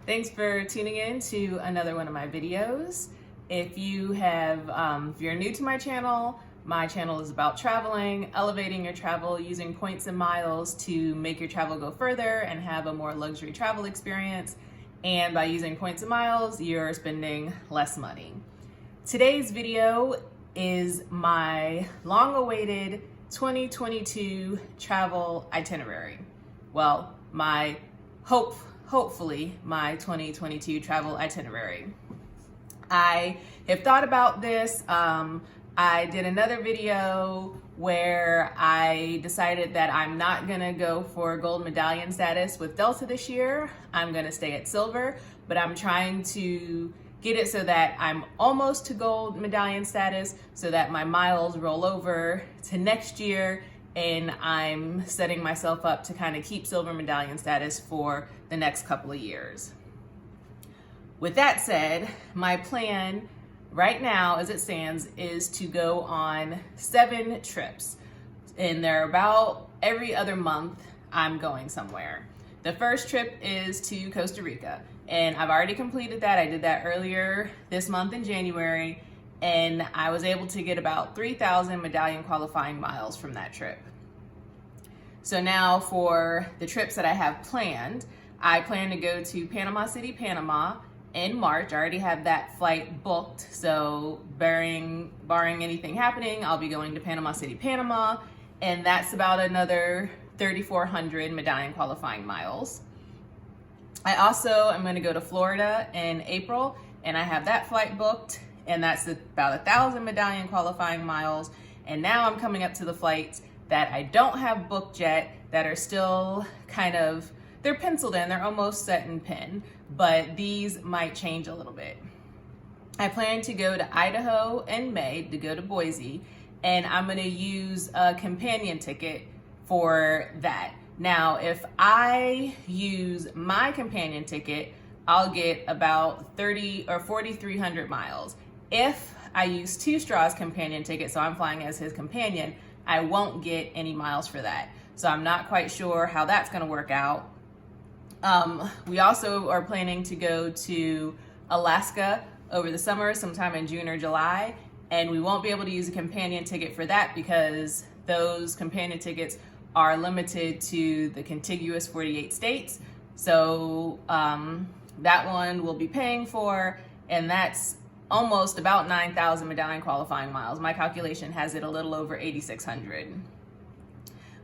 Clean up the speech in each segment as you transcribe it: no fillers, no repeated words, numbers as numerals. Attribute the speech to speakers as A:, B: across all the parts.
A: Thanks for tuning in to another one of my videos. If you're new to my channel is about traveling, elevating your travel, using points and miles to make your travel go further and have a more luxury travel experience. And by using points and miles, you're spending less money. Today's video is my long-awaited 2022 travel itinerary. Well, hopefully my 2022 travel itinerary. I have thought about this. I did another video where I decided that I'm not gonna go for gold medallion status with Delta this year. I'm gonna stay at silver, but I'm trying to get it so that I'm almost to gold medallion status so that my miles roll over to next year, and I'm setting myself up to kind of keep silver medallion status for the next couple of years. With that said, my plan right now as it stands is to go on 7 trips, and they're about every other month I'm going somewhere. The first trip is to Costa Rica, and I've already completed that. I did that earlier this month in January, and I was able to get about 3,000 medallion qualifying miles from that trip. So now for the trips that I have planned, I plan to go to Panama City, Panama in March. I already have that flight booked, so barring anything happening, I'll be going to Panama City, Panama, and that's about another 3,400 medallion qualifying miles. I also am going to go to Florida in April, and I have that flight booked, and that's about 1,000 medallion qualifying miles. And now I'm coming up to the flights that I don't have booked yet, that are still they're penciled in, they're almost set in pen, but these might change a little bit. I plan to go to Idaho in May to go to Boise, and I'm gonna use a companion ticket for that. Now, if I use my companion ticket, I'll get about 4,300 miles. If I use Two Straws companion ticket, so I'm flying as his companion, I won't get any miles for that. So I'm not quite sure how that's gonna work out. We also are planning to go to Alaska over the summer, sometime in June or July, and we won't be able to use a companion ticket for that because those companion tickets are limited to the contiguous 48 states. So that one we'll be paying for, and that's almost about 9,000 medallion qualifying miles. My calculation has it a little over 8,600.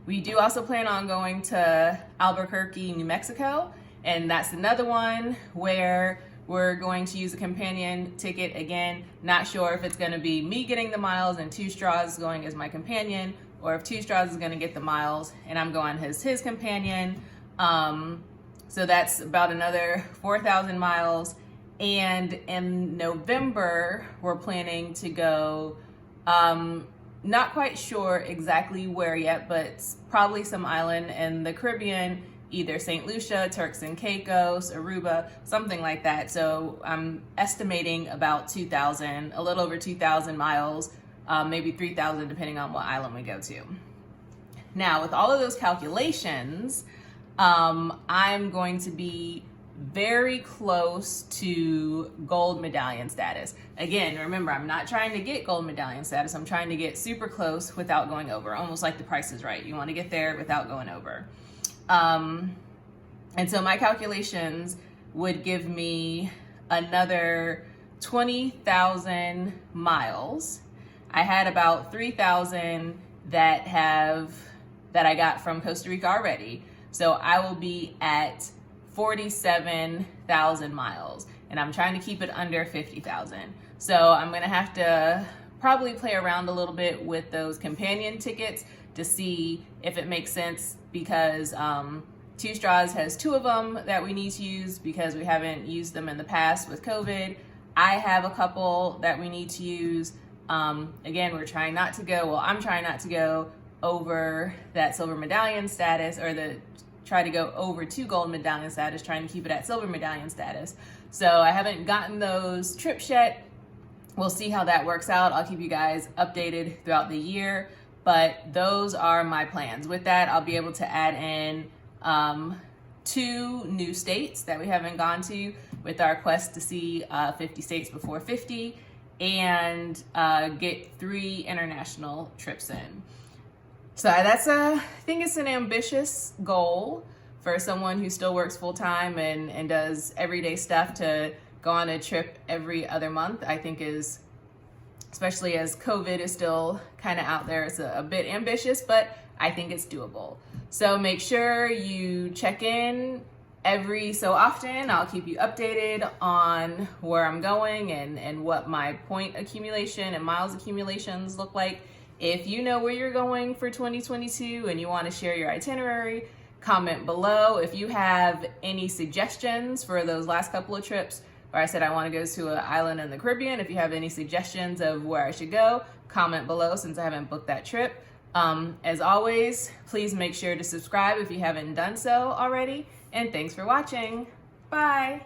A: We do also plan on going to Albuquerque, New Mexico, and that's another one where we're going to use a companion ticket. Again, not sure if it's gonna be me getting the miles and Two Straws going as my companion, or if Two Straws is gonna get the miles and I'm going as his companion. So that's about another 4,000 miles. And in November, we're planning to go, not quite sure exactly where yet, but it's probably some island in the Caribbean, either St. Lucia, Turks and Caicos, Aruba, something like that. So I'm estimating about 2,000, a little over 2,000 miles, maybe 3,000 depending on what island we go to. Now, with all of those calculations, I'm going to be very close to gold medallion status. Again, remember, I'm not trying to get gold medallion status. I'm trying to get super close without going over, almost like The Price is Right. You want to get there without going over. And so my calculations would give me another 20,000 miles. I had about 3,000 that I got from Costa Rica already. So I will be at 47,000 miles, and I'm trying to keep it under 50,000. So I'm gonna have to probably play around a little bit with those companion tickets to see if it makes sense, because Two Straws has 2 of them that we need to use because we haven't used them in the past with COVID. I have a couple that we need to use. Again, I'm trying not to go over that silver medallion status, or try to go over to gold medallion status, trying to keep it at silver medallion status. So I haven't gotten those trips yet. We'll see how that works out. I'll keep you guys updated throughout the year, but those are my plans. With that, I'll be able to add in 2 new states that we haven't gone to with our quest to see 50 states before 50, and get 3 international trips in. So I think it's an ambitious goal for someone who still works full-time and does everyday stuff. To go on a trip every other month, I think is, especially as COVID is still kind of out there, it's a bit ambitious, but I think it's doable. So make sure you check in every so often. I'll keep you updated on where I'm going and what my point accumulation and miles accumulations look like. If you know where you're going for 2022 and you want to share your itinerary, comment below. If you have any suggestions for those last couple of trips where I said I want to go to an island in the Caribbean, if you have any suggestions of where I should go, comment below since I haven't booked that trip. As always, please make sure to subscribe if you haven't done so already. And thanks for watching. Bye.